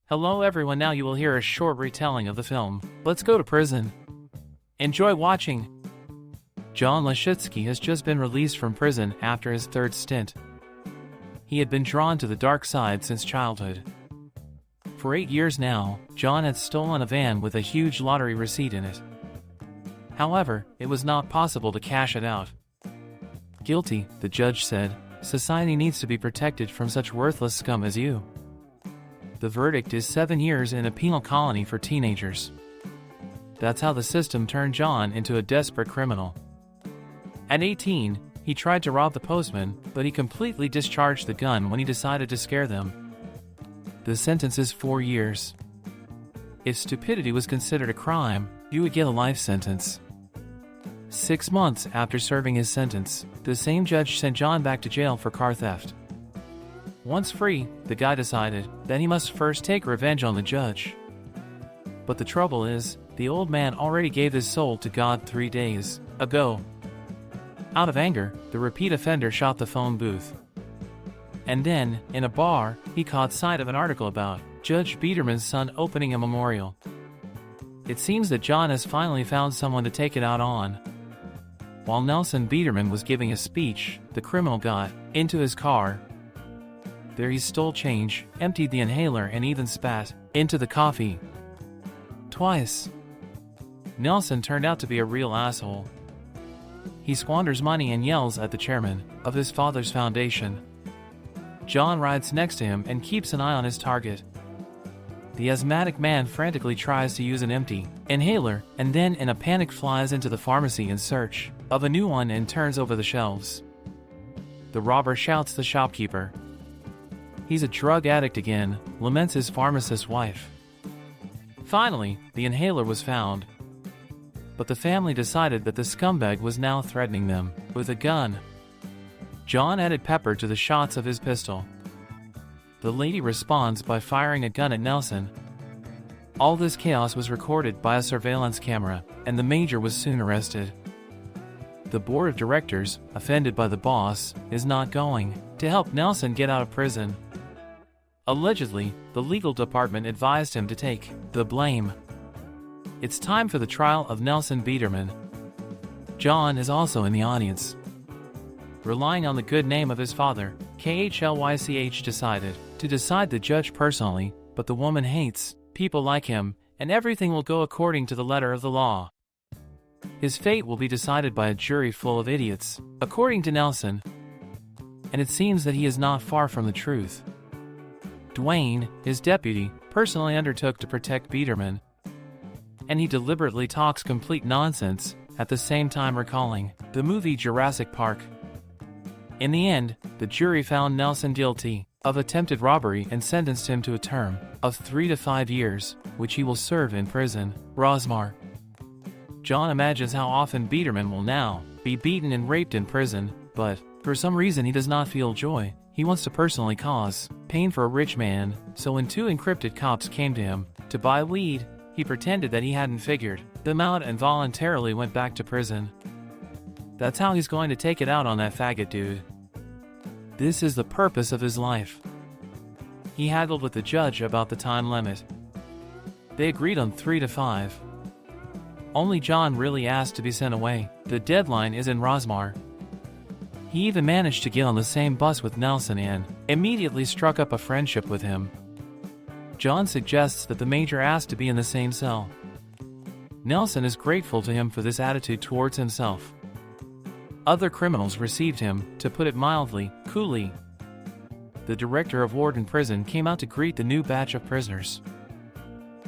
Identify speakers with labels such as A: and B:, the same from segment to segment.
A: Hello everyone, now you will hear a short retelling of the film. Let's go to prison. Enjoy watching. John Lishicki has just been released from prison after his third stint. He had been drawn to the dark side since childhood. For 8 years now, John had stolen a van with a huge lottery receipt in it. However, it was not possible to cash it out. Guilty, the judge said. Society needs to be protected from such worthless scum as you. The verdict is 7 years in a penal colony for teenagers. That's how the system turned John into a desperate criminal. At 18, he tried to rob the postman, but he completely discharged the gun when he decided to scare them. The sentence is 4 years. If stupidity was considered a crime, you would get a life sentence. 6 months after serving his sentence, the same judge sent John back to jail for car theft. Once free, the guy decided that he must first take revenge on the judge. But the trouble is, the old man already gave his soul to God 3 days ago. Out of anger, the repeat offender shot the phone booth. And then, in a bar, he caught sight of an article about Judge Biederman's son opening a memorial. It seems that John has finally found someone to take it out on. While Nelson Biederman was giving a speech, the criminal got into his car. There he stole change, emptied the inhaler and even spat into the coffee. Twice. Nelson turned out to be a real asshole. He squanders money and yells at the chairman of his father's foundation. John rides next to him and keeps an eye on his target. The asthmatic man frantically tries to use an empty inhaler and then in a panic flies into the pharmacy in search of a new one and turns over the shelves. The robber shouts the shopkeeper. He's a drug addict again, laments his pharmacist's wife. Finally, the inhaler was found. But the family decided that the scumbag was now threatening them with a gun. John added pepper to the shots of his pistol. The lady responds by firing a gun at Nelson. All this chaos was recorded by a surveillance camera, and the major was soon arrested. The board of directors, offended by the boss, is not going to help Nelson get out of prison. Allegedly, the legal department advised him to take the blame. It's time for the trial of Nelson Biederman. John is also in the audience. Relying on the good name of his father, KHLYCH decided to decide the judge personally, but the woman hates people like him, and everything will go according to the letter of the law. His fate will be decided by a jury full of idiots, according to Nelson. And it seems that he is not far from the truth. Dwayne, his deputy, personally undertook to protect Biederman. And he deliberately talks complete nonsense, at the same time recalling the movie Jurassic Park. In the end, the jury found Nelson guilty of attempted robbery and sentenced him to a term of 3 to 5 years, which he will serve in prison. Rosmar. John imagines how often Biederman will now be beaten and raped in prison, but for some reason he does not feel joy. He wants to personally cause pain for a rich man, so when 2 encrypted cops came to him to buy weed, he pretended that he hadn't figured them out and voluntarily went back to prison. That's how he's going to take it out on that faggot dude. This is the purpose of his life. He haggled with the judge about the time limit. They agreed on 3 to 5. Only John really asked to be sent away. The deadline is in Rosmar. He even managed to get on the same bus with Nelson and immediately struck up a friendship with him. John suggests that the major asked to be in the same cell. Nelson is grateful to him for this attitude towards himself. Other criminals received him, to put it mildly, coolly. The director of Warden Prison came out to greet the new batch of prisoners.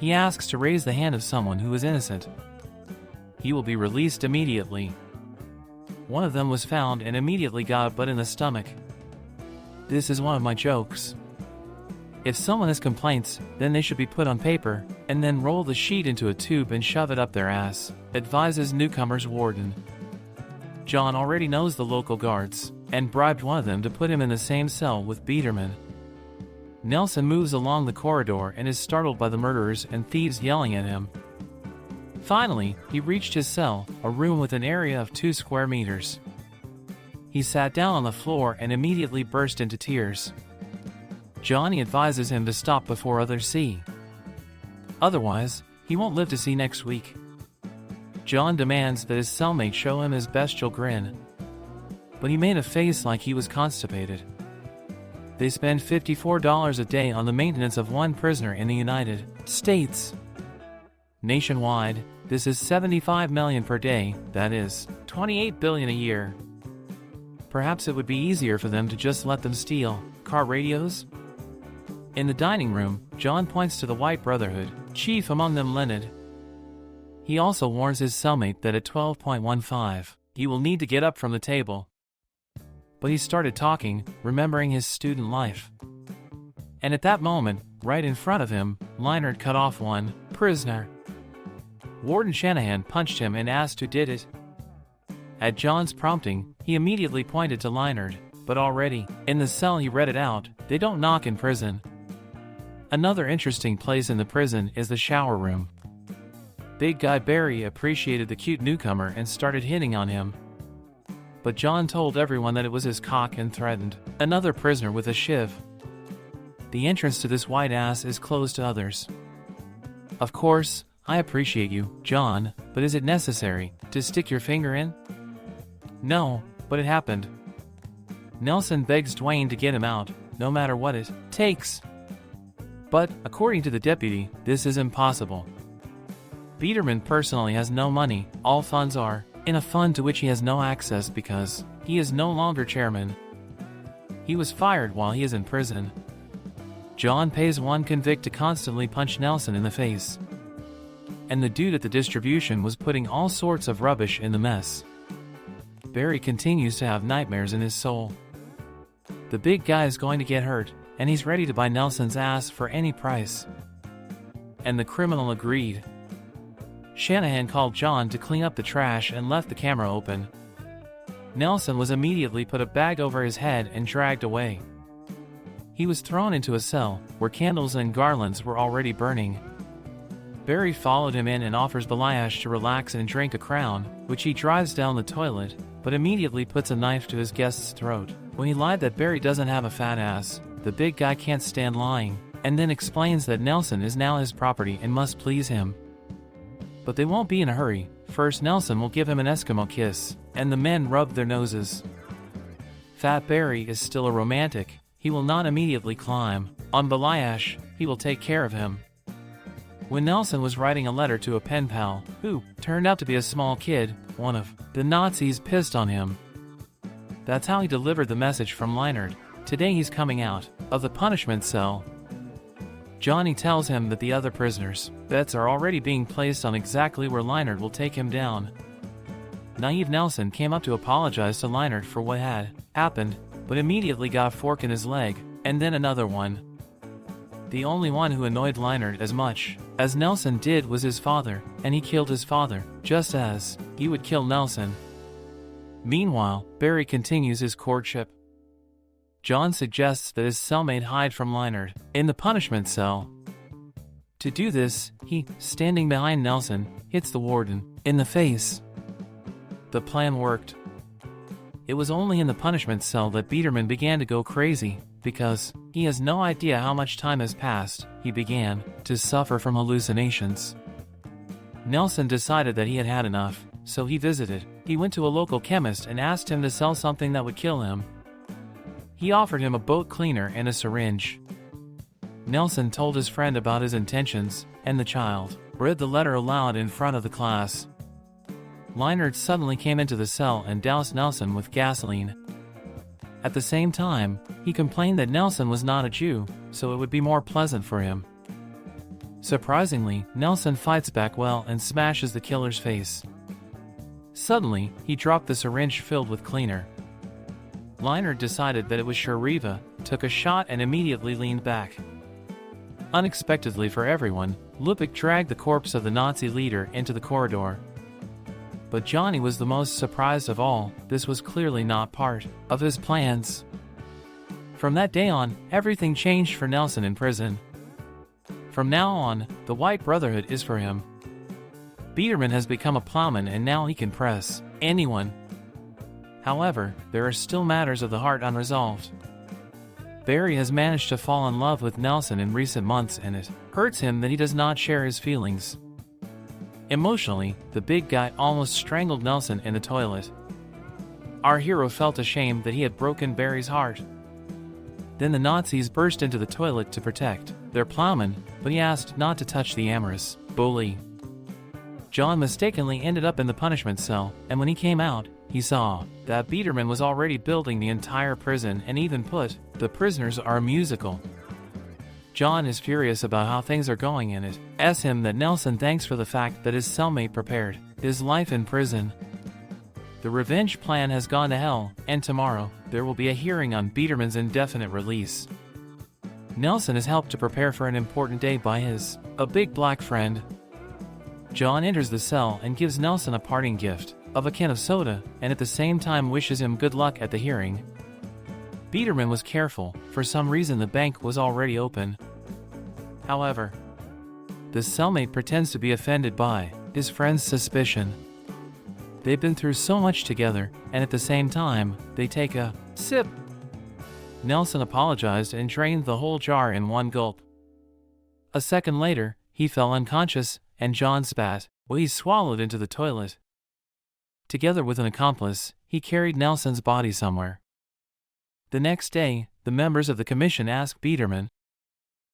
A: He asks to raise the hand of someone who is innocent. He will be released immediately. One of them was found and immediately got a butt in the stomach. This is one of my jokes. If someone has complaints, then they should be put on paper, and then roll the sheet into a tube and shove it up their ass, advises newcomer's warden. John already knows the local guards, and bribed one of them to put him in the same cell with Biederman. Nelson moves along the corridor and is startled by the murderers and thieves yelling at him. Finally, he reached his cell, a room with an area of 2 square meters. He sat down on the floor and immediately burst into tears. Johnny advises him to stop before others see. Otherwise, he won't live to see next week. John demands that his cellmate show him his bestial grin, but he made a face like he was constipated. They spend $54 a day on the maintenance of one prisoner in the United States. Nationwide, this is $75 million per day, that is, $28 billion a year. Perhaps it would be easier for them to just let them steal car radios? In the dining room, John points to the White Brotherhood, chief among them Leonard. He also warns his cellmate that at 12:15, he will need to get up from the table. But he started talking, remembering his student life. And at that moment, right in front of him, Leonard cut off one prisoner. Warden Shanahan punched him and asked who did it. At John's prompting, he immediately pointed to Leonard, but already, in the cell he read it out, they don't knock in prison. Another interesting place in the prison is the shower room. Big guy Barry appreciated the cute newcomer and started hitting on him. But John told everyone that it was his cock and threatened another prisoner with a shiv. The entrance to this white ass is closed to others. Of course, I appreciate you, John, but is it necessary to stick your finger in? No, but it happened. Nelson begs Dwayne to get him out, no matter what it takes. But, according to the deputy, this is impossible. Biederman personally has no money, all funds are in a fund to which he has no access because he is no longer chairman. He was fired while he is in prison. John pays one convict to constantly punch Nelson in the face. And the dude at the distribution was putting all sorts of rubbish in the mess. Barry continues to have nightmares in his soul. The big guy is going to get hurt, and he's ready to buy Nelson's ass for any price. And the criminal agreed. Shanahan called John to clean up the trash and left the camera open. Nelson was immediately put a bag over his head and dragged away. He was thrown into a cell, where candles and garlands were already burning. Barry followed him in and offers Belayash to relax and drink a crown, which he drives down the toilet, but immediately puts a knife to his guest's throat. When he lied that Barry doesn't have a fat ass, the big guy can't stand lying, and then explains that Nelson is now his property and must please him. But they won't be in a hurry. First, Nelson will give him an Eskimo kiss, and the men rub their noses. Fat Barry is still a romantic. He will not immediately climb on Belayash, he will take care of him. When Nelson was writing a letter to a pen pal, who turned out to be a small kid, one of the Nazis pissed on him. That's how he delivered the message from Leonard. Today he's coming out of the punishment cell. Johnny tells him that the other prisoners' bets are already being placed on exactly where Leonard will take him down. Naive Nelson came up to apologize to Leonard for what had happened, but immediately got a fork in his leg, and then another one. The only one who annoyed Leonard as much as Nelson did was his father, and he killed his father, just as he would kill Nelson. Meanwhile, Barry continues his courtship. John suggests that his cellmate hide from Leonard in the punishment cell. To do this, he, standing behind Nelson, hits the warden in the face. The plan worked. It was only in the punishment cell that Biederman began to go crazy, because he has no idea how much time has passed. He began to suffer from hallucinations. Nelson decided that he had had enough, so he visited. He went to a local chemist and asked him to sell something that would kill him. He offered him a boat cleaner and a syringe. Nelson told his friend about his intentions, and the child read the letter aloud in front of the class. Leonard suddenly came into the cell and doused Nelson with gasoline. At the same time, he complained that Nelson was not a Jew, so it would be more pleasant for him. Surprisingly, Nelson fights back well and smashes the killer's face. Suddenly, he dropped the syringe filled with cleaner. Leonard decided that it was Shariva, took a shot and immediately leaned back. Unexpectedly for everyone, Lupik dragged the corpse of the Nazi leader into the corridor. But Johnny was the most surprised of all. This was clearly not part of his plans. From that day on, everything changed for Nelson in prison. From now on, the White Brotherhood is for him. Biederman has become a plowman and now he can press anyone. However, there are still matters of the heart unresolved. Barry has managed to fall in love with Nelson in recent months, and it hurts him that he does not share his feelings. Emotionally, the big guy almost strangled Nelson in the toilet. Our hero felt ashamed that he had broken Barry's heart. Then the Nazis burst into the toilet to protect their plowman, but he asked not to touch the amorous bully. John mistakenly ended up in the punishment cell, and when he came out, he saw that Biederman was already building the entire prison and even put the prisoners are a musical. John is furious about how things are going and it asks him that Nelson thanks for the fact that his cellmate prepared his life in prison. The revenge plan has gone to hell, and tomorrow, there will be a hearing on Biederman's indefinite release. Nelson is helped to prepare for an important day by a big black friend. John enters the cell and gives Nelson a parting gift of a can of soda, and at the same time wishes him good luck at the hearing. Biederman was careful. For some reason the bank was already open. However, the cellmate pretends to be offended by his friend's suspicion. They've been through so much together, and at the same time, they take a sip. Nelson apologized and drained the whole jar in one gulp. A second later, he fell unconscious, and John spat what he swallowed into the toilet. Together with an accomplice, he carried Nelson's body somewhere. The next day, the members of the commission asked Biederman